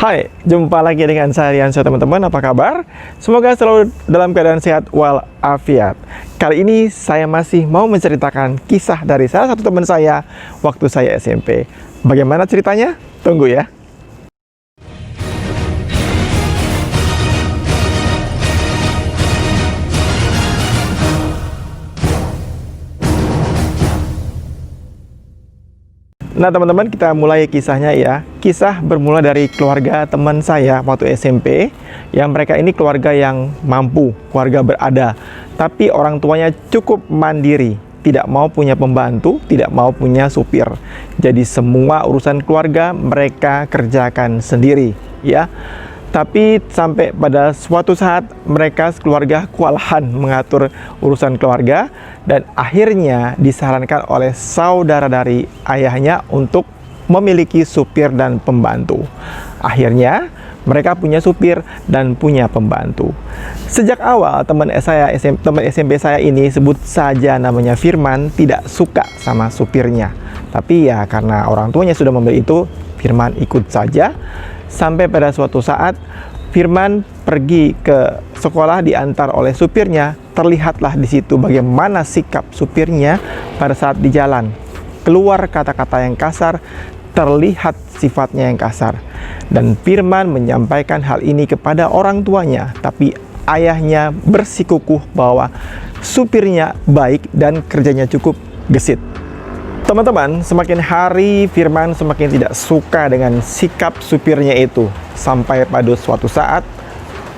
Hai, jumpa lagi dengan saya Riansyah teman-teman, apa kabar? Semoga selalu dalam keadaan sehat walafiat. Kali ini saya masih mau menceritakan kisah dari salah satu teman saya waktu saya SMP. Bagaimana ceritanya? Tunggu ya. Nah teman-teman, kita mulai kisahnya ya. Kisah bermula dari keluarga teman saya waktu SMP, yang mereka ini keluarga yang mampu, keluarga berada, tapi orang tuanya cukup mandiri, tidak mau punya pembantu, tidak mau punya supir. Jadi semua urusan keluarga mereka kerjakan sendiri ya. Tapi sampai pada suatu saat mereka sekeluarga kewalahan mengatur urusan keluarga, dan akhirnya disarankan oleh saudara dari ayahnya untuk memiliki supir dan pembantu. Akhirnya mereka punya supir dan punya pembantu. Sejak awal teman SMP saya ini, sebut saja namanya Firman, tidak suka sama supirnya. Tapi ya karena orang tuanya sudah membeli itu, Firman ikut saja. Sampai pada suatu saat Firman pergi ke sekolah diantar oleh supirnya. Terlihatlah di situ bagaimana sikap supirnya pada saat di jalan. Keluar kata-kata yang kasar, terlihat sifatnya yang kasar. Dan Firman menyampaikan hal ini kepada orang tuanya, tapi ayahnya bersikukuh bahwa supirnya baik dan kerjanya cukup gesit. Teman-teman, semakin hari Firman semakin tidak suka dengan sikap supirnya itu. Sampai pada suatu saat,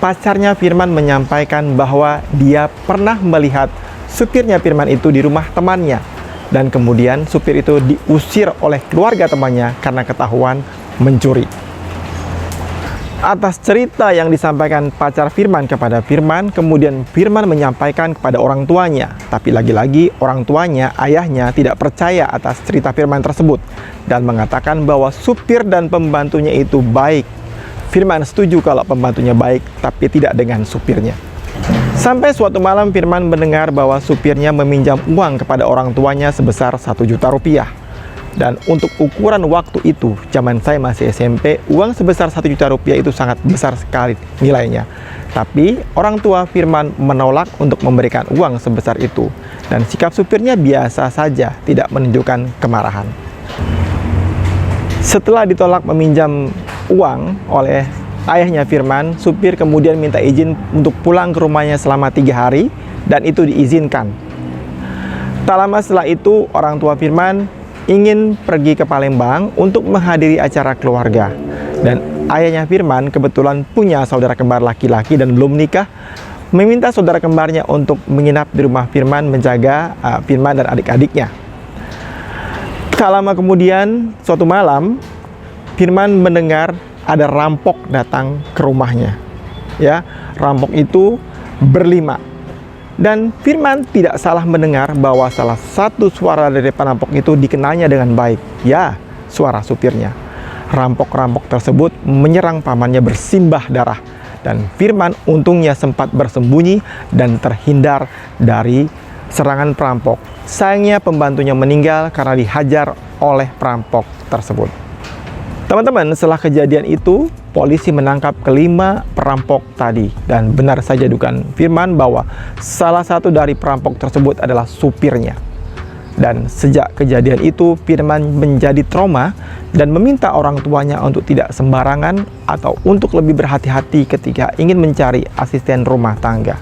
pacarnya Firman menyampaikan bahwa dia pernah melihat supirnya Firman itu di rumah temannya. Dan kemudian supir itu diusir oleh keluarga temannya karena ketahuan mencuri. Atas cerita yang disampaikan pacar Firman kepada Firman, kemudian Firman menyampaikan kepada orang tuanya. Tapi lagi-lagi orang tuanya, ayahnya, tidak percaya atas cerita Firman tersebut dan mengatakan bahwa supir dan pembantunya itu baik. Firman setuju kalau pembantunya baik, tapi tidak dengan supirnya. Sampai suatu malam Firman mendengar bahwa supirnya meminjam uang kepada orang tuanya sebesar 1 juta rupiah. Dan untuk ukuran waktu itu, zaman saya masih SMP, uang sebesar 1 juta rupiah itu sangat besar sekali nilainya. Tapi orang tua Firman menolak untuk memberikan uang sebesar itu. Dan sikap supirnya biasa saja, tidak menunjukkan kemarahan. Setelah ditolak meminjam uang oleh ayahnya Firman, supir kemudian minta izin untuk pulang ke rumahnya selama 3 hari, dan itu diizinkan. Tak lama setelah itu, orang tua Firman ingin pergi ke Palembang untuk menghadiri acara keluarga. Dan ayahnya Firman kebetulan punya saudara kembar laki-laki dan belum nikah, meminta saudara kembarnya untuk menginap di rumah Firman, menjaga Firman dan adik-adiknya. Tak lama kemudian, suatu malam, Firman mendengar ada rampok datang ke rumahnya. Ya, rampok itu berlima. Dan Firman tidak salah mendengar bahwa salah satu suara dari perampok itu dikenalnya dengan baik. Ya, suara supirnya. Rampok-rampok tersebut menyerang pamannya bersimbah darah. Dan Firman untungnya sempat bersembunyi dan terhindar dari serangan perampok. Sayangnya pembantunya meninggal karena dihajar oleh perampok tersebut. Teman-teman, setelah kejadian itu, polisi menangkap kelima perampok tadi. Dan benar saja dugaan Firman bahwa salah satu dari perampok tersebut adalah supirnya. Dan sejak kejadian itu, Firman menjadi trauma dan meminta orang tuanya untuk tidak sembarangan atau untuk lebih berhati-hati ketika ingin mencari asisten rumah tangga.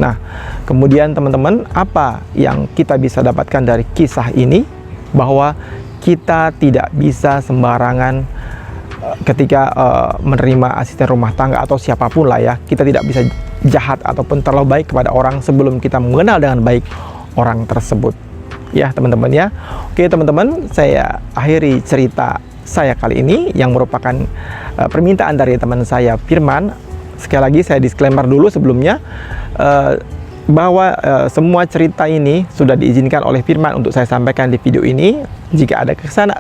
Nah, kemudian teman-teman, apa yang kita bisa dapatkan dari kisah ini? Bahwa kita tidak bisa sembarangan ketika menerima asisten rumah tangga atau siapapun lah ya. Kita tidak bisa jahat ataupun terlalu baik kepada orang sebelum kita mengenal dengan baik orang tersebut. Ya teman-teman ya. Oke teman-teman, saya akhiri cerita saya kali ini yang merupakan permintaan dari teman saya Firman. Sekali lagi saya disclaimer dulu sebelumnya, bahwa semua cerita ini sudah diizinkan oleh Firman untuk saya sampaikan di video ini. Jika ada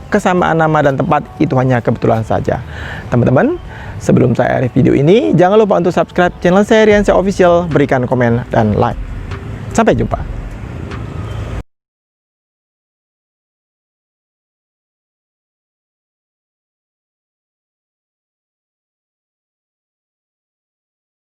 kesamaan nama dan tempat, itu hanya kebetulan saja. Teman-teman, sebelum saya akhiri video ini, jangan lupa untuk subscribe channel saya Riansyah Official, berikan komen dan like. Sampai jumpa.